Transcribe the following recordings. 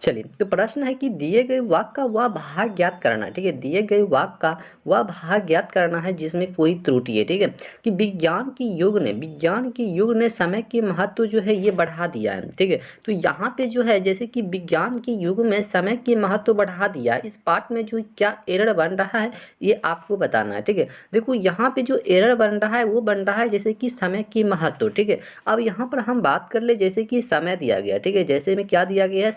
चलिए, तो प्रश्न है कि दिए गए वाक्य का वह भाग ज्ञात करना। ठीक है, दिए गए वाक्य का वह भाग ज्ञात करना है जिसमें कोई त्रुटि है। ठीक है, कि विज्ञान की युग ने समय के महत्व जो है ये बढ़ा दिया है। ठीक है, तो यहाँ पे जो है जैसे कि विज्ञान के युग में समय के महत्व बढ़ा दिया, इस पार्ट में जो क्या एरर बन रहा है ये आपको बताना है। ठीक है, देखो यहाँ पे जो एरर बन रहा है वो बन रहा है जैसे कि समय की महत्व। ठीक है, अब यहाँ पर हम बात कर ले जैसे कि समय दिया गया। ठीक है, जैसे में क्या दिया गया है,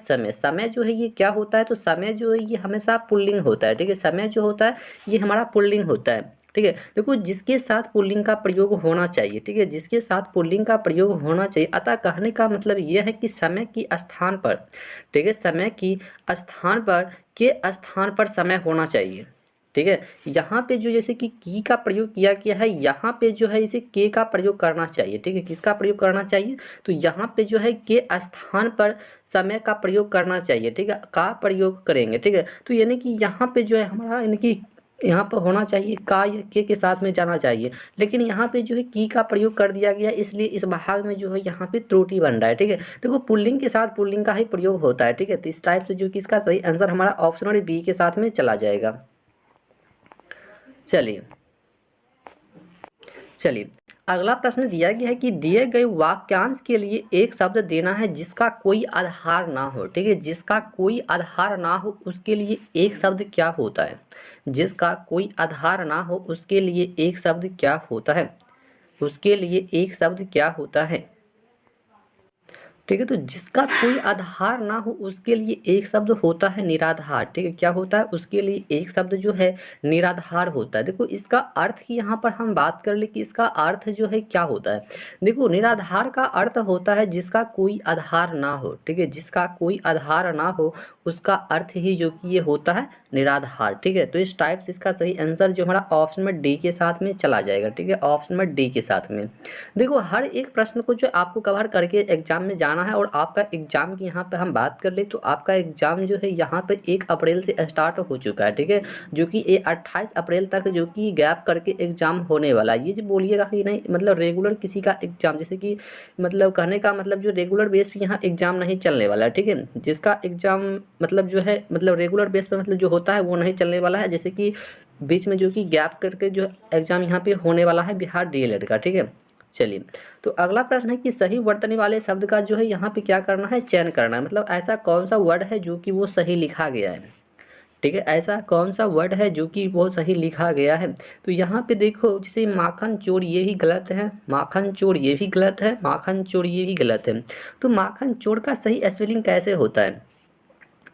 समय जो है ये क्या होता है, तो समय जो है ये हमेशा पुल्लिंग होता है। ठीक है, समय जो होता है ये हमारा पुल्लिंग होता है। ठीक है, देखो जिसके साथ पुल्लिंग का प्रयोग होना चाहिए। ठीक है, जिसके साथ पुल्लिंग का प्रयोग होना चाहिए, अतः कहने का मतलब यह है कि समय की स्थान पर, ठीक है, समय की स्थान पर के स्थान पर समय होना चाहिए। ठीक है, यहाँ पे जो जैसे कि की का प्रयोग किया गया है, यहाँ पे जो है इसे के का प्रयोग करना चाहिए। ठीक है, किसका प्रयोग करना चाहिए, तो यहाँ पे जो है के स्थान पर समय का प्रयोग करना चाहिए। ठीक है, का प्रयोग करेंगे। ठीक है, तो यानी कि यहाँ पे जो है हमारा यानी कि यहाँ पर होना चाहिए का या के साथ में जाना चाहिए, लेकिन यहाँ पे जो है की का प्रयोग कर दिया गया, इसलिए इस भाग में जो है यहाँ पे त्रुटि बन रहा है। ठीक है, देखो पुल्लिंग के साथ पुल्लिंग का ही प्रयोग होता है। ठीक है, तो इस टाइप से जो कि इसका सही आंसर हमारा ऑप्शन नंबर बी के साथ में चला जाएगा। चलिए चलिए, अगला प्रश्न दिया गया है कि दिए गए वाक्यांश के लिए एक शब्द देना है जिसका कोई आधार ना हो। ठीक है, जिसका कोई आधार ना हो उसके लिए एक शब्द क्या होता है, जिसका कोई आधार ना हो उसके लिए एक शब्द क्या होता है, उसके लिए एक शब्द क्या होता है। ठीक है, तो जिसका कोई आधार ना हो उसके लिए एक शब्द होता है निराधार। ठीक है, क्या होता है, उसके लिए एक शब्द जो है निराधार होता है। देखो इसका अर्थ की यहाँ पर हम बात कर ले कि इसका अर्थ जो है क्या होता है। देखो निराधार का अर्थ होता है जिसका कोई आधार ना हो। ठीक है, जिसका कोई आधार ना हो उसका अर्थ ही जो कि ये होता है निराधार। ठीक है, तो इस टाइप से इसका सही आंसर जो हमारा ऑप्शन नंबर डी के साथ में चला जाएगा। ठीक है, ऑप्शन नंबर डी के साथ में। देखो हर एक प्रश्न को जो आपको कवर करके एग्जाम में जाना है, और आपका एग्जाम की यहाँ पे हम बात कर ले तो आपका एग्जाम जो है यहाँ पे 1 अप्रैल से स्टार्ट हो चुका है। ठीक है, जो कि ये 28 अप्रैल तक जो कि गैप करके एग्जाम होने वाला है। ये जो बोलिएगा कि नहीं मतलब रेगुलर किसी का एग्जाम, जैसे कि मतलब कहने का मतलब जो रेगुलर बेस पे यहाँ एग्जाम नहीं चलने वाला है। ठीक है, जिसका एग्जाम मतलब जो है मतलब रेगुलर बेस पे मतलब जो होता है वो नहीं चलने वाला है, जैसे कि बीच में जो कि गैप करके जो एग्जाम यहाँ पे होने वाला है बिहार डीएलएड का। ठीक है, चलिए, तो अगला प्रश्न है कि सही वर्तनी वाले शब्द का जो है यहाँ पे क्या करना है, चयन करना है। मतलब ऐसा कौन सा वर्ड है जो कि वो सही लिखा गया है। ठीक है, ऐसा कौन सा वर्ड है जो कि वो सही लिखा गया है। तो यहाँ पे देखो जैसे माखन चोर ये भी गलत है, माखन चोर ये भी गलत है, माखन चोर ये भी गलत है। तो माखन चोर का सही स्पेलिंग कैसे होता है।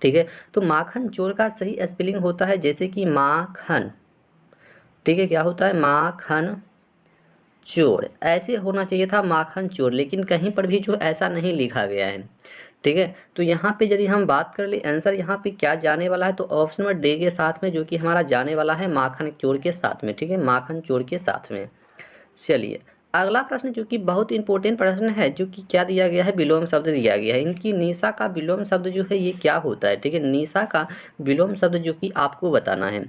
ठीक है, तो माखन चोर का सही स्पेलिंग होता है जैसे कि माखन, ठीक है, क्या होता है माखन चोर, ऐसे होना चाहिए था माखन चोर, लेकिन कहीं पर भी जो ऐसा नहीं लिखा गया है। ठीक है, तो यहाँ पे यदि हम बात कर ले आंसर यहाँ पे क्या जाने वाला है, तो ऑप्शन नंबर डी के साथ में जो कि हमारा जाने वाला है माखन चोर के साथ में। ठीक है, माखन चोर के साथ में। चलिए, अगला प्रश्न जो कि बहुत इंपॉर्टेंट प्रश्न है, जो कि क्या दिया गया है, विलोम शब्द दिया गया है। इनकी निशा का विलोम शब्द जो है ये क्या होता है। ठीक है, निशा का विलोम शब्द जो कि आपको बताना है।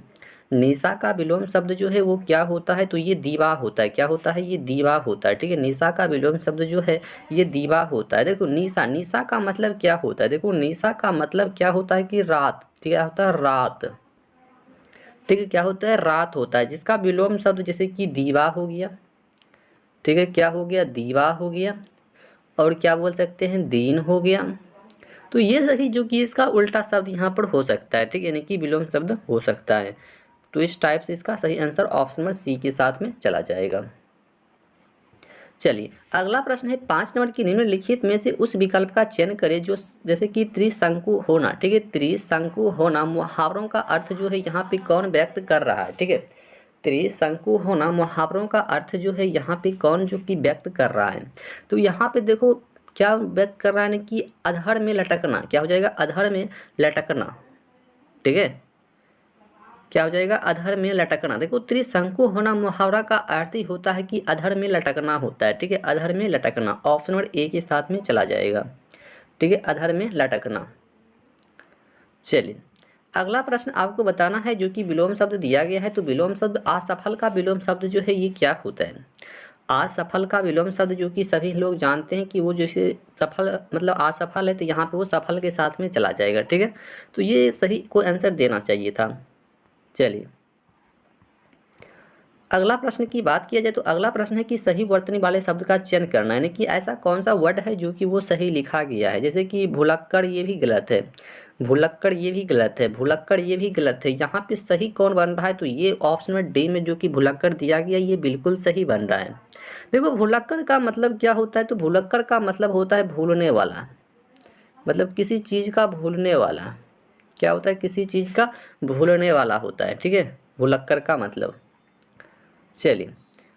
निशा का विलोम शब्द जो है वो क्या होता है, तो ये दीवा होता है। क्या होता है, ये दीवा होता है। ठीक है, निशा का विलोम शब्द जो है ये दीवा होता है। देखो निशा, निशा का मतलब क्या होता है, देखो निशा का मतलब क्या होता है कि रात। ठीक है, होता है रात। ठीक है, क्या होता है, रात होता है, जिसका विलोम शब्द जैसे कि दीवा हो गया। ठीक है, क्या हो गया, दीवा हो गया, और क्या बोल सकते हैं, दीन हो गया। तो ये सभी जो कि इसका उल्टा शब्द यहाँ पर हो सकता है। ठीक है, यानी कि विलोम शब्द हो सकता है। तो इस टाइप से इसका सही आंसर ऑप्शन नंबर सी के साथ में चला जाएगा। चलिए, अगला प्रश्न है 5 नंबर की निम्नलिखित में से उस विकल्प का चयन करें जो जैसे कि त्रिशंकु होना। ठीक है, त्रिशंकु होना मुहावरों का अर्थ जो है यहाँ पे कौन व्यक्त कर रहा है। ठीक है, त्रिशंकु होना मुहावरों का अर्थ जो है यहाँ पे कौन जो कि व्यक्त कर रहा है। तो यहाँ पे देखो क्या व्यक्त कर रहा है कि अधर में लटकना, क्या हो जाएगा, अधर में लटकना। ठीक है, क्या हो जाएगा, अधर में लटकना। देखो त्रिशंकु होना मुहावरा का अर्थ ही होता है कि अधर में लटकना होता है। ठीक है, अधर में लटकना ऑप्शन नंबर ए के साथ में चला जाएगा। ठीक है, अधर में लटकना। चलिए, अगला प्रश्न आपको बताना है जो कि विलोम शब्द दिया गया है। तो विलोम शब्द असफल का विलोम शब्द जो है ये क्या होता है। असफल का विलोम शब्द जो कि सभी लोग जानते हैं कि वो जैसे सफल मतलब असफल है तो यहाँ पे वो सफल के साथ में चला जाएगा, ठीक है। तो ये सही को आंसर देना चाहिए था। चलिए अगला प्रश्न की बात किया जाए तो अगला प्रश्न है कि सही वर्तनी वाले शब्द का चयन करना, यानी कि ऐसा कौन सा वर्ड है जो कि वो सही लिखा गया है। जैसे कि भुलक्कड़ ये भी गलत है, भुलक्कड़ ये भी गलत है, भुलक्कड़ ये भी गलत है। यहाँ पे सही कौन बन रहा है, तो ये ऑप्शन में डी में जो कि भुलक्कड़ दिया गया ये बिल्कुल सही बन रहा है। देखो भुलक्कड़ का मतलब क्या होता है, तो भुलक्कड़ का मतलब होता है भूलने वाला, मतलब किसी चीज़ का भूलने वाला। क्या होता है, किसी चीज़ का भूलने वाला होता है, ठीक है, भुलक्कड़ का मतलब। चलिए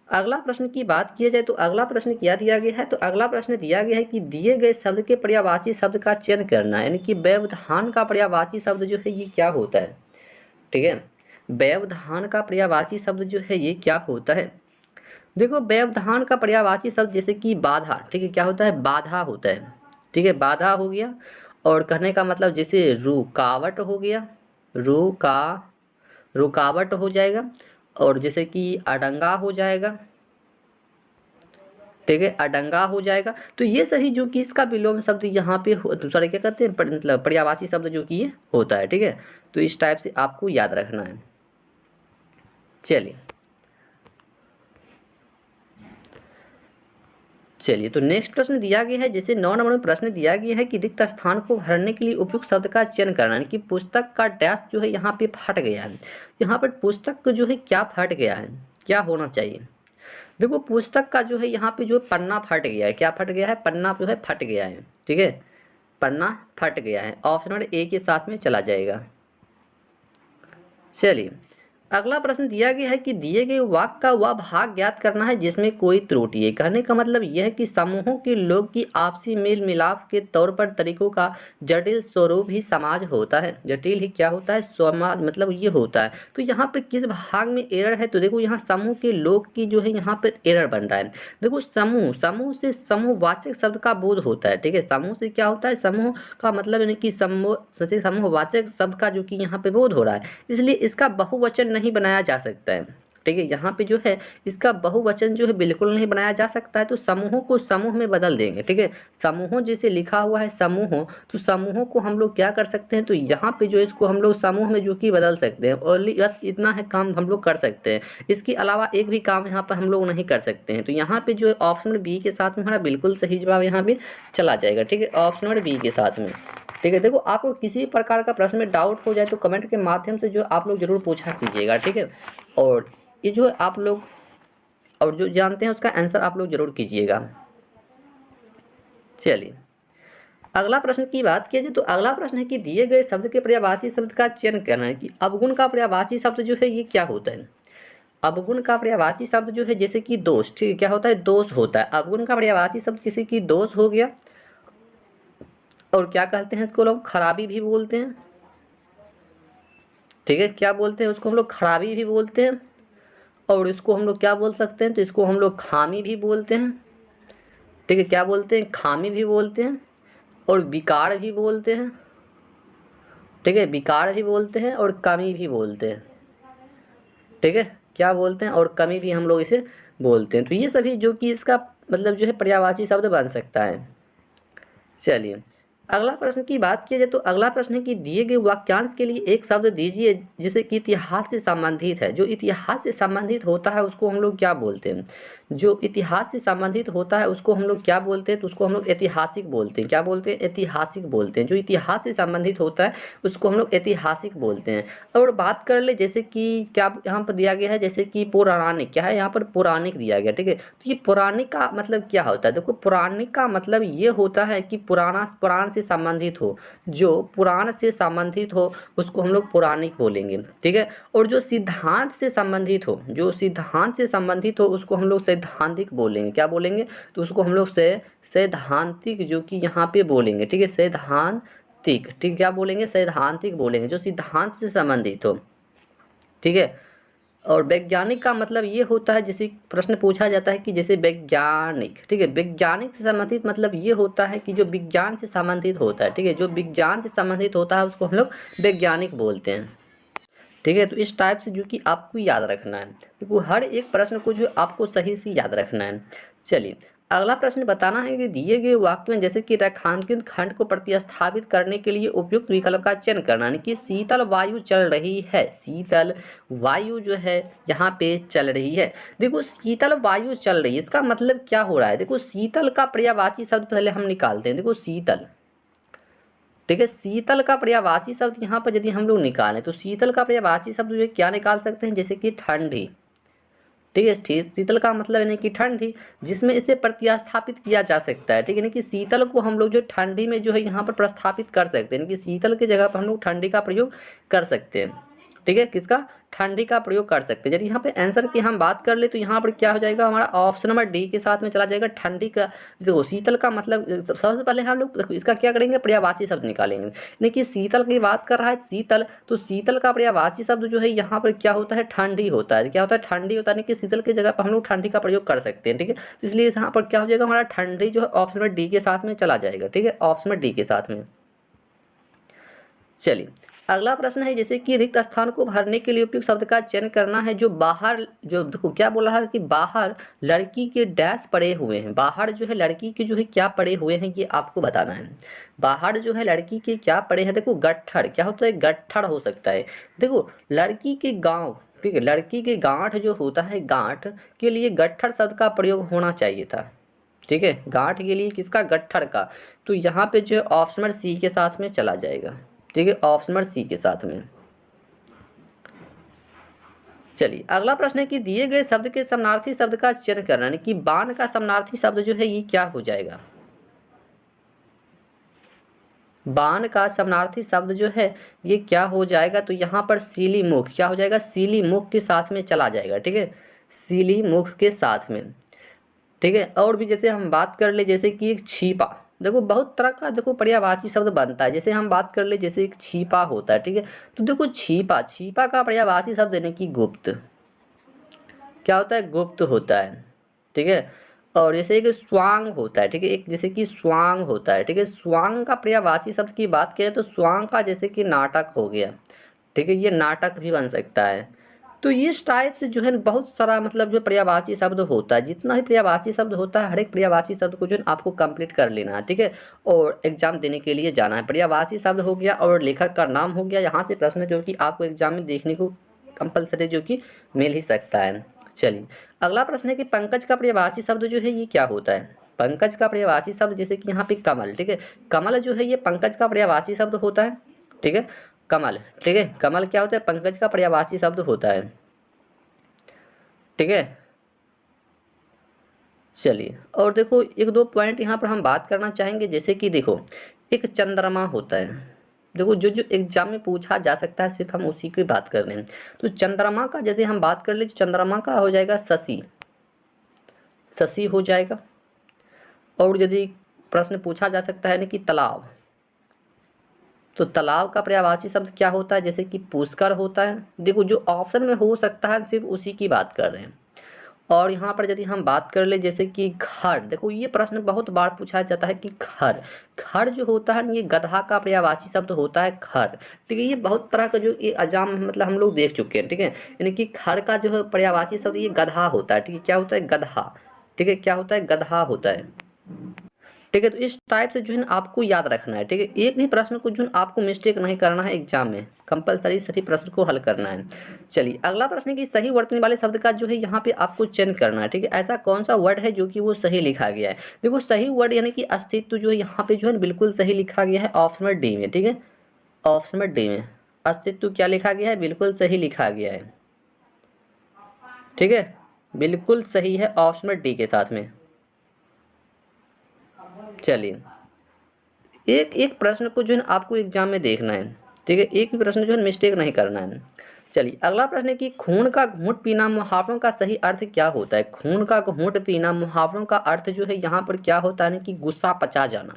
अगला प्रश्न की बात किया जाए तो अगला प्रश्न क्या दिया गया है, तो अगला प्रश्न दिया गया है कि दिए गए शब्द के पर्यायवाची शब्द का चयन करना, यानी कि व्यवधान का पर्यायवाची शब्द जो है ये क्या होता है, ठीक है। व्यवधान का पर्यायवाची शब्द जो है ये क्या होता है। देखो व्यवधान का पर्यायवाची शब्द जैसे कि बाधा, ठीक है, क्या होता है, बाधा होता है, ठीक है, बाधा हो गया। और कहने का मतलब जैसे रुकावट हो गया, रुकावट हो जाएगा। और जैसे कि अडंगा हो जाएगा, ठीक है, अडंगा हो जाएगा। तो ये सही जो कि इसका विलोम शब्द यहाँ पे सॉरी क्या कहते हैं मतलब पर्यायवाची शब्द जो कि ये होता है, ठीक है। तो इस टाइप से आपको याद रखना है। चलिए तो नेक्स्ट प्रश्न दिया गया है, जैसे 9 नंबर में प्रश्न दिया गया है कि रिक्त स्थान को भरने के लिए उपयुक्त शब्द का चयन करना, यानी कि पुस्तक का डैश जो है यहाँ पे फट गया है। यहाँ पर पुस्तक को जो है क्या फट गया है, क्या होना चाहिए। देखो पुस्तक का जो है यहाँ पे जो पन्ना फट गया है, क्या फट गया है, पन्ना जो है फट गया है, ठीक है, पन्ना फट गया है। ऑप्शन नंबर ए के साथ में चला जाएगा। चलिए अगला प्रश्न दिया गया है कि दिए गए वाक्य का वह भाग ज्ञात करना है जिसमें कोई त्रुटि है। कहने का मतलब यह है कि समूहों के लोग की आपसी मेल मिलाप के तौर पर तरीकों का जटिल स्वरूप ही समाज होता है। जटिल ही क्या होता है, समाज मतलब ये होता है। तो यहाँ पे किस भाग में एरर है, तो देखो यहाँ समूह के लोग की जो है यहाँ पे एरर बन रहा है। देखो समूह, समूह से समूहवाचक शब्द का बोध होता है, ठीक है, समूह से क्या होता है, समूह का मतलब यानी कि समूहवाचक शब्द का जो कि यहाँ पे बोध हो रहा है, इसलिए इसका बहुवचन नहीं बनाया जा सकता है, ठीक है। यहाँ पे जो है इसका बहुवचन जो है बिल्कुल नहीं बनाया जा सकता है। तो समूहों को समूह में बदल देंगे, ठीक है, समूहों जैसे लिखा हुआ है समूहों, तो समूहों को हम लोग क्या कर सकते हैं, तो यहाँ पे जो इसको हम लोग समूह में जो कि बदल सकते हैं। और इतना है काम हम लोग कर सकते हैं, इसके अलावा एक भी काम यहाँ पर हम लोग नहीं कर सकते हैं। तो यहाँ पे जो है ऑप्शन बी के साथ में हमारा बिल्कुल सही जवाब यहाँ पे चला जाएगा, ठीक है, ऑप्शन नंबर बी के साथ में, ठीक है। देखो आपको किसी प्रकार का प्रश्न में डाउट हो जाए तो कमेंट के माध्यम से जो आप लोग जरूर पूछा कीजिएगा, ठीक है। और ये जो आप लोग और जो जानते हैं उसका आंसर आप लोग जरूर कीजिएगा। चलिए अगला प्रश्न की बात किया जाए तो अगला प्रश्न है कि दिए गए शब्द के पर्यायवाची शब्द का चयन करना है कि अवगुण का पर्यायवाची शब्द जो है ये क्या होता है। अवगुण का पर्यायवाची शब्द जो है जैसे कि दोष, ठीक है, क्या होता है, दोष होता है। अवगुण का पर्यायवाची शब्द जैसे कि दोष हो गया। और क्या कहते हैं इसको लोग, खराबी भी बोलते हैं, ठीक है, क्या बोलते हैं उसको हम लोग, खराबी भी बोलते हैं। और इसको हम लोग क्या बोल सकते हैं, तो इसको हम लोग खामी भी बोलते हैं, ठीक है, क्या बोलते हैं, खामी भी बोलते हैं। और विकार भी बोलते हैं, ठीक है, विकार भी बोलते हैं और कमी भी बोलते हैं, ठीक है, क्या बोलते हैं, और कमी भी हम लोग इसे बोलते हैं। तो ये सभी जो कि इसका मतलब जो है पर्यायवाची शब्द बन सकता है। चलिए अगला प्रश्न की बात किया जाए तो अगला प्रश्न है कि दिए गए वाक्यांश के लिए एक शब्द दीजिए जिसे कि इतिहास से संबंधित है। जो इतिहास से संबंधित होता है उसको हम लोग क्या बोलते हैं, जो इतिहास से संबंधित होता है उसको हम लोग क्या बोलते हैं, तो उसको हम लोग ऐतिहासिक बोलते हैं। क्या बोलते हैं, ऐतिहासिक बोलते हैं। जो इतिहास से संबंधित होता है उसको हम लोग ऐतिहासिक बोलते हैं। और बात कर ले जैसे कि क्या यहाँ पर दिया गया है, जैसे कि पौराणिक, क्या है यहाँ पर, पौराणिक दिया गया, ठीक है। तो ये पौराणिक का मतलब क्या होता है, देखो पौराणिक का मतलब ये होता है कि पुराण से संबंधित हो, जो पुराण से संबंधित हो उसको हम लोग पौराणिक बोलेंगे, ठीक है। और जो सिद्धांत से संबंधित हो, जो सिद्धांत से संबंधित हो उसको हम लोग सैद्धांतिक बोलेंगे। क्या बोलेंगे, तो उसको हम लोग सैद्धांतिक जो कि यहाँ पे बोलेंगे, ठीक है, सैद्धांतिक, ठीक, क्या बोलेंगे, सैद्धांतिक बोलेंगे, जो सिद्धांत से संबंधित हो, ठीक है। और वैज्ञानिक का मतलब ये होता है, जैसे प्रश्न पूछा जाता है कि जैसे वैज्ञानिक, ठीक है, वैज्ञानिक से संबंधित मतलब ये होता है कि जो विज्ञान से संबंधित होता है, ठीक है, जो विज्ञान से संबंधित होता है उसको हम लोग वैज्ञानिक बोलते हैं। ठीक है। तो इस टाइप से जो कि आपको याद रखना है, देखो हर एक प्रश्न को जो आपको सही से याद रखना है। चलिए अगला प्रश्न बताना है कि दिए गए वाक्य में जैसे कि रेखांकित खंड को प्रतिस्थापित करने के लिए उपयुक्त विकल्प का चयन करना, यानी कि शीतल वायु चल रही है, शीतल वायु जो है यहाँ पे चल रही है। देखो शीतल वायु चल रही है, इसका मतलब क्या हो रहा है, देखो शीतल का पर्यायवाची शब्द पहले हम निकालते हैं। देखो शीतल, ठीक है, शीतल का पर्यायवाची शब्द यहाँ पर यदि हम लोग निकालें तो शीतल का पर्यायवाची शब्द जो है क्या निकाल सकते हैं, जैसे कि ठंडी। ठीक है, शीतल का मतलब यानी कि ठंडी, जिसमें इसे प्रतिस्थापित किया जा सकता है। ठीक है, यानी कि शीतल को हम लोग जो ठंडी में जो है यहाँ पर प्रस्थापित कर सकते हैं, यानी कि शीतल की जगह पर हम लोग ठंडी का प्रयोग कर सकते हैं। ठीक है, किसका, ठंडी का प्रयोग कर सकते हैं। यदि यहाँ पे आंसर की हम बात कर ले तो यहाँ पर क्या हो जाएगा, हमारा ऑप्शन नंबर डी के साथ में चला जाएगा, ठंडी का। देखो शीतल का मतलब सबसे पहले हम लोग देखो इसका क्या करेंगे, पर्यायवाची शब्द निकालेंगे। यानी कि शीतल की बात कर रहा है शीतल, तो शीतल का पर्यायवाची शब्द जो है यहाँ पर क्या होता है, ठंडी होता है। क्या होता है, ठंडी होता है, यानी कि शीतल की जगह पर हम लोग ठंडी का प्रयोग कर सकते हैं। ठीक है, तो इसलिए यहाँ पर क्या हो जाएगा, हमारा ठंडी जो है ऑप्शन नंबर डी के साथ में चला जाएगा। ठीक है, ऑप्शन नंबर डी के साथ में। चलिए अगला प्रश्न है जैसे कि रिक्त स्थान को भरने के लिए उपयुक्त शब्द का चयन करना है। जो बाहर, जो देखो क्या बोल रहा है कि बाहर लड़की के डैश पड़े हुए हैं, बाहर जो है लड़की के जो है क्या पड़े हुए हैं, ये आपको बताना है। बाहर जो है लड़की के क्या पड़े हैं, देखो गट्ठर, क्या होता है, गट्ठर हो सकता है। देखो लड़की के गाँव, ठीक है, लड़की के गांठ जो होता है, गांठ के लिए गट्ठर शब्द का प्रयोग होना चाहिए था। ठीक है, गांठ के लिए किसका, गट्ठर का। तो यहाँ पे जो है ऑप्शन नंबर सी के साथ में चला जाएगा। ठीक है, ऑप्शन नंबर सी के साथ में। चलिए अगला प्रश्न है कि दिए गए शब्द के समानार्थी शब्द का चयन करना, यानी कि बाण का समानार्थी शब्द जो है ये क्या हो जाएगा, बाण का समानार्थी शब्द जो है ये क्या हो जाएगा, तो यहाँ पर सीली मुख, क्या हो जाएगा, सीली मुख के साथ में चला जाएगा। ठीक है, सीली मुख के साथ में। ठीक है, और भी जैसे हम बात कर ले जैसे कि एक छीपा, देखो बहुत तरह का देखो पर्यायवाची शब्द बनता है। जैसे हम बात कर ले जैसे एक छीपा होता है। ठीक है, तो देखो छीपा, छीपा का पर्यायवाची शब्द यानी कि गुप्त, क्या होता है, गुप्त होता है। ठीक है, और जैसे एक स्वांग होता है। ठीक है, एक जैसे कि स्वांग होता है। ठीक है, स्वांग का पर्यायवाची शब्द की बात करें तो स्वांग का जैसे कि नाटक हो गया। ठीक है, ये नाटक भी बन सकता है। तो ये इस टाइप से जो है बहुत सारा मतलब जो पर्यायवाची शब्द होता है, जितना भी पर्यायवाची शब्द होता है हर एक पर्यायवाची शब्द को जो है आपको कंप्लीट कर लेना है। ठीक है, और एग्जाम देने के लिए जाना है। पर्यायवाची शब्द हो गया और लेखक का नाम हो गया, यहाँ से प्रश्न जो कि आपको एग्जाम में देखने को कंपलसरी जो कि मिल ही सकता है। चलिए अगला प्रश्न है कि पंकज का पर्यायवाची शब्द जो है ये क्या होता है। पंकज का पर्यायवाची शब्द जैसे कि यहाँ पे कमल, ठीक है, कमल जो है ये पंकज का पर्यायवाची शब्द होता है। ठीक है, कमल, ठीक है, कमल क्या होता है, पंकज का पर्यायवाची शब्द होता है। ठीक है, चलिए और देखो एक दो पॉइंट यहाँ पर हम बात करना चाहेंगे। जैसे कि देखो एक चंद्रमा होता है, देखो जो जो एग्जाम में पूछा जा सकता है सिर्फ हम उसी की बात कर रहे हैं। तो चंद्रमा का जैसे हम बात कर ले, चंद्रमा का हो जाएगा शशि, शशि हो जाएगा। और यदि प्रश्न पूछा जा सकता है ना कि तालाब, तो तालाब का पर्यायवाची शब्द क्या होता है, जैसे कि पुष्कर होता है। देखो जो ऑप्शन में हो सकता है सिर्फ उसी की बात कर रहे हैं। और यहाँ पर यदि हम बात कर ले जैसे कि घर, देखो ये प्रश्न बहुत बार पूछा जाता है कि घर, घर जो होता है ये गधा का पर्यायवाची शब्द होता है घर। ठीक है, ये बहुत तरह का जो ये एग्जाम मतलब हम लोग देख चुके हैं। ठीक है, यानी कि घर का जो है पर्यायवाची शब्द ये गधा होता है। ठीक है, क्या होता है, गधा। ठीक है, क्या होता है, गधा होता है। ठीक है, तो इस टाइप से जो है ना आपको याद रखना है। ठीक है, एक भी प्रश्न को जो है आपको मिस्टेक नहीं करना है, एग्जाम में कंपलसरी सभी प्रश्न को हल करना है। चलिए अगला प्रश्न है कि सही वर्तनी वाले शब्द का जो है यहाँ पे आपको चयन करना है। ठीक है, ऐसा कौन सा वर्ड है जो कि वो सही लिखा गया है। देखो सही वर्ड यानी कि अस्तित्व जो है यहाँ पे जो है बिल्कुल सही लिखा गया है ऑप्शन नंबर डी में। ठीक है, ऑप्शन नंबर डी में अस्तित्व क्या लिखा गया है, बिल्कुल सही लिखा गया है। ठीक है, बिल्कुल सही है ऑप्शन नंबर डी के साथ में। चलिए एक एक प्रश्न को जो है आपको एग्जाम में देखना है। ठीक है, एक भी प्रश्न जो है मिस्टेक नहीं करना है। चलिए अगला प्रश्न है कि खून का घूंट पीना मुहावरों का सही अर्थ क्या होता है। खून का घूंट पीना मुहावरों का अर्थ जो है यहाँ पर क्या होता है ना कि गुस्सा पचा जाना।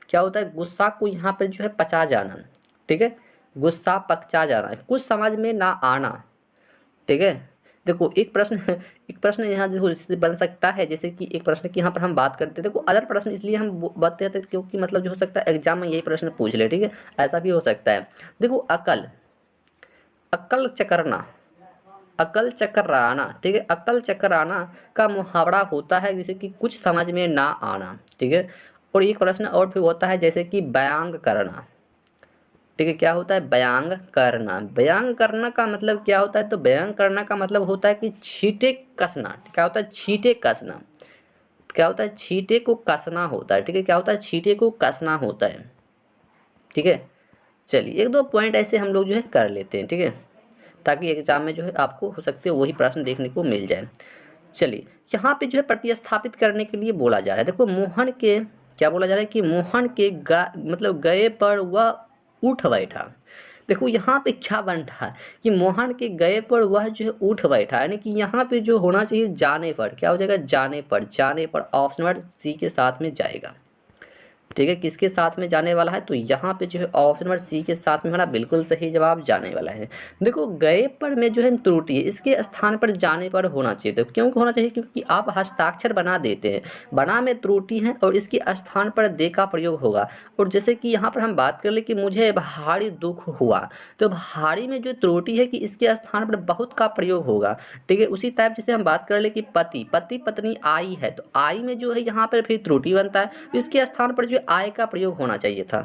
क्या होता है, गुस्सा को यहाँ पर जो है पचा जाना। ठीक है, गुस्सा पचा जाना, कुछ समझ में ना आना। ठीक है, देखो एक प्रश्न एक प्रश्न यहाँ जो बन सकता है, जैसे कि एक प्रश्न की यहाँ पर हम बात करते हैं। देखो अदर प्रश्न इसलिए हम बताते हैं क्योंकि मतलब जो हो सकता है एग्जाम में यही प्रश्न पूछ ले। ठीक है, ऐसा भी हो सकता है। देखो अकल, अक्ल चकरना, अकल चकराना, ठीक है। अकल चकराना का मुहावरा होता है जैसे कि कुछ समझ में ना आना, ठीक है। और एक प्रश्न और फिर होता है जैसे कि बयांग करना, ठीक है। क्या होता है? बयांग करना। बयांग करना का मतलब क्या होता है? तो बयांग करना का मतलब होता है कि छींटे कसना। क्या होता है? छींटे कसना। क्या होता है? छींटे को कसना होता है, ठीक है। क्या होता है? छींटे को कसना होता है, ठीक है। चलिए एक दो पॉइंट ऐसे हम लोग जो है कर लेते हैं, ठीक है, ताकि एग्जाम में जो है आपको हो सकते हैं वही प्रश्न देखने को मिल जाए। चलिए यहाँ पे जो है प्रतिस्थापित करने के लिए बोला जा रहा है। देखो मोहन के, क्या बोला जा रहा है कि मोहन के मतलब गए पर वह उठ बैठा। देखो यहाँ पे क्या बन रहा है कि मोहन के गए पर वह जो है उठ बैठा, यानी कि यहाँ पे जो होना चाहिए जाने पर, क्या हो जाएगा? जाने पर। जाने पर ऑप्शन नंबर सी के साथ में जाएगा, ठीक है। किसके साथ में जाने वाला है? तो यहाँ पे जो है ऑप्शन नंबर सी के साथ में हमारा बिल्कुल सही जवाब जाने वाला है। देखो गए पर में जो है त्रुटि है, इसके स्थान पर जाने पर होना चाहिए। तो क्यों होना चाहिए? क्योंकि आप हस्ताक्षर बना देते हैं, बना में त्रुटि है और इसके स्थान पर दे का प्रयोग होगा। और जैसे कि यहाँ पर हम बात कर ले कि मुझे भारी दुख हुआ, तो भारी में जो त्रुटि है कि इसके स्थान पर बहुत का प्रयोग होगा, ठीक है। उसी टाइप जैसे हम बात कर ले कि पति पति पत्नी आई है, तो आई में जो है यहाँ पर फिर त्रुटि बनता है, तो इसके स्थान पर जो आय का प्रयोग होना चाहिए था,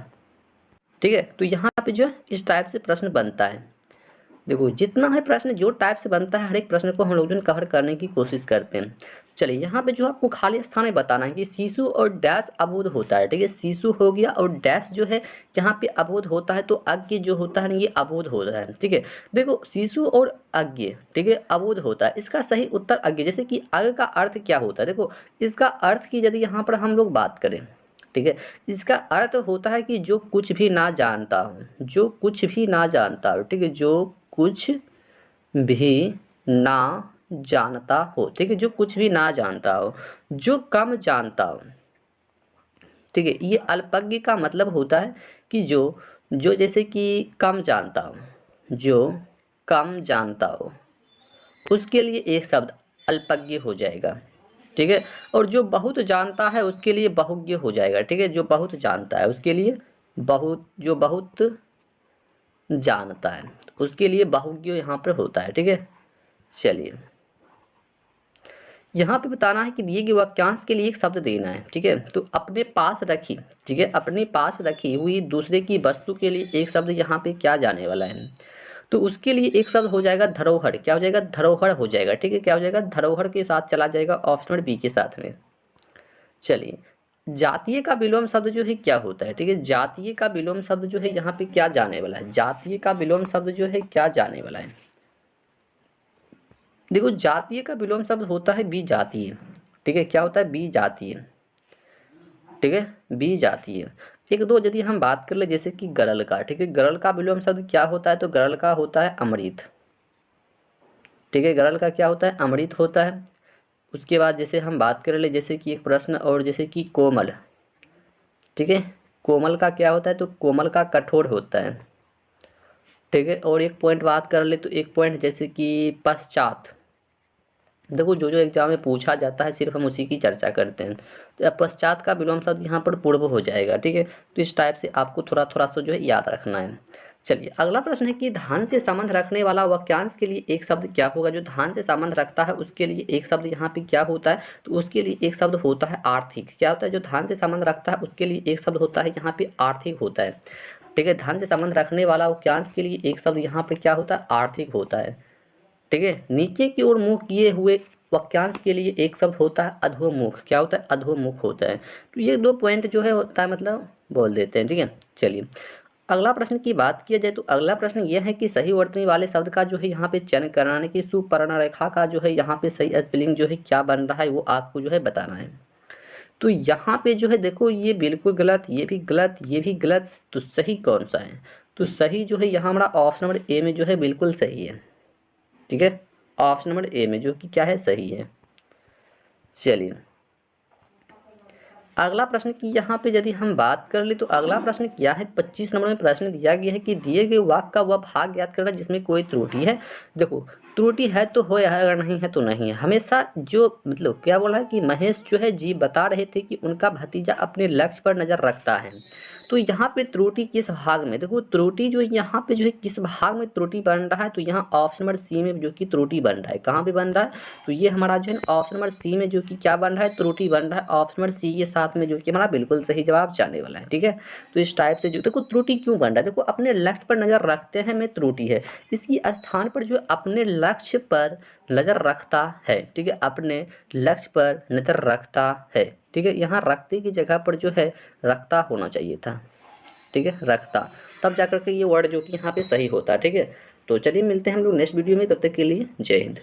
ठीक है। तो यहाँ पे जो है इस टाइप से प्रश्न बनता है। देखो जितना है प्रश्न जो टाइप से बनता है, हर एक प्रश्न को हम लोग जो है कवर करने की कोशिश करते हैं। चलिए यहाँ पे जो आपको खाली स्थान में बताना है कि शिशु और डैश अबोध होता है, ठीक है। शिशु हो गया और डैश जो है यहाँ पे अबोध होता है, तो अज्ञ जो होता है ना ये अबोध होता है, ठीक है। देखो शिशु और अज्ञ, ठीक है, अबोध होता है। इसका सही उत्तर अज्ञ। जैसे कि अज्ञ का अर्थ क्या होता है? देखो इसका अर्थ की यदि यहाँ पर हम लोग बात करें, ठीक है, इसका अर्थ होता है कि जो कुछ भी ना जानता हो, जो कुछ भी ना जानता हो, ठीक है, जो कुछ भी ना जानता हो, ठीक है, जो कुछ भी ना जानता हो, जो कम जानता हो, ठीक है। ये अल्पज्ञ का मतलब होता है कि जो जो जैसे कि कम जानता हो, जो कम जानता हो, उसके लिए एक शब्द अल्पज्ञ हो जाएगा, ठीक है। और जो बहुत जानता है उसके लिए बहुज्ञ हो जाएगा, ठीक है। जो बहुत जानता है उसके लिए बहुत, जो बहुत जानता है उसके लिए बहुज्ञ यहाँ पर होता है, ठीक है। चलिए यहाँ पे बताना है कि दिए गए वाक्यांश के लिए एक शब्द देना है, ठीक है। तो अपने पास रखी, ठीक है, अपने पास रखी हुई दूसरे की वस्तु के लिए एक शब्द यहाँ पे क्या जाने वाला है? तो उसके लिए एक शब्द हो जाएगा धरोहर। क्या हो जाएगा? धरोहर हो जाएगा, ठीक है। क्या हो जाएगा? धरोहर के साथ चला जाएगा ऑप्शन बी के साथ में। चलिए जातीय का विलोम शब्द जो है क्या होता है? ठीक है, जातीय का विलोम शब्द जो है यहाँ पे क्या जाने वाला है? जातीय का विलोम शब्द जो है क्या जाने वाला है? देखो जातीय का विलोम शब्द होता है बी जातीय, ठीक है। क्या होता है? बी जातीय, ठीक है, बी जातीय। एक दो यदि हम बात कर ले जैसे कि गरल का, ठीक है, गरल का विलोम शब्द क्या होता है? तो गरल का होता है अमृत, ठीक है। गरल का क्या होता है? अमृत होता है। उसके बाद जैसे हम बात कर ले जैसे कि एक प्रश्न और जैसे कि कोमल, ठीक है, कोमल का क्या होता है? तो कोमल का कठोर होता है, ठीक है। और एक पॉइंट बात कर ले तो एक पॉइंट जैसे कि पश्चात। देखो जो जो एग्जाम में पूछा जाता है सिर्फ हम उसी की चर्चा करते हैं। तो अब पश्चात का विलोम शब्द यहाँ पर पूर्व हो जाएगा, ठीक है। तो इस टाइप से आपको थोड़ा थोड़ा सा जो है याद रखना है। चलिए अगला प्रश्न है कि धान से संबंध रखने वाला वाक्यांश के लिए एक शब्द क्या होगा? जो धान से संबंध रखता है उसके लिए एक शब्द यहाँ पे क्या होता है? तो उसके लिए एक शब्द होता है आर्थिक। क्या होता है? जो धान से संबंध रखता है उसके लिए एक शब्द होता है यहाँ पे आर्थिक होता है, ठीक है। धान से संबंध रखने वाला वाक्यांश के लिए एक शब्द यहाँ पे क्या होता है? आर्थिक होता है, ठीक है। नीचे की ओर मुंह किए हुए वाक्यांश के लिए एक शब्द होता है अधोमुख। क्या होता है? अधोमुख होता है। तो ये दो पॉइंट जो है होता है मतलब बोल देते हैं, ठीक है। चलिए अगला प्रश्न की बात किया जाए तो अगला प्रश्न यह है कि सही वर्तनी वाले शब्द का जो है यहाँ पे चयन कराने की सुपर्ण रेखा का जो है यहाँ पे सही स्पेलिंग जो है क्या बन रहा है वो आपको जो है बताना है। तो यहाँ पे जो है देखो ये बिल्कुल गलत, ये भी गलत, ये भी गलत, तो सही कौन सा है? तो सही जो है यहाँ हमारा ऑप्शन नंबर ए में जो है बिल्कुल सही है, ठीक है। ऑप्शन नंबर ए में जो कि क्या है? सही है। चलिए अगला प्रश्न की यहाँ पे यदि हम बात कर ले तो अगला प्रश्न क्या है? 25 नंबर में प्रश्न दिया गया है कि दिए गए वाक्य का वह भाग याद करना जिसमें कोई त्रुटि है। देखो त्रुटि है तो हो या अगर नहीं है तो नहीं है। हमेशा जो मतलब क्या बोला है कि महेश जो है जी बता रहे थे कि उनका भतीजा अपने लक्ष्य पर नज़र रखता है, तो यहाँ पे त्रुटि किस भाग में, देखो त्रुटि जो है यहाँ पे जो है किस भाग में त्रुटि बन रहा है, तो यहाँ ऑप्शन नंबर सी में जो कि त्रुटि बन रहा है। कहाँ पे बन रहा है, तो ये हमारा जो है ऑप्शन नंबर सी में जो कि क्या बन रहा है, त्रुटि बन रहा है। ऑप्शन नंबर सी के साथ में जो कि हमारा बिल्कुल सही जवाब जाने वाला है। ठीक है, तो इस टाइप से जो देखो त्रुटि क्यों बन रहा है, देखो अपने लक्ष्य पर नजर रखते हैं में त्रुटि है, इसी स्थान पर जो अपने लक्ष्य पर नजर रखता है। ठीक है, अपने लक्ष्य पर नजर रखता है। ठीक है, यहाँ रखते की जगह पर जो है रखता होना चाहिए था। ठीक है, रखता, तब जाकर के ये वर्ड जो कि यहाँ पे सही होता है। ठीक है, तो चलिए मिलते हैं हम लोग नेक्स्ट वीडियो में, तब तक के लिए जय हिंद।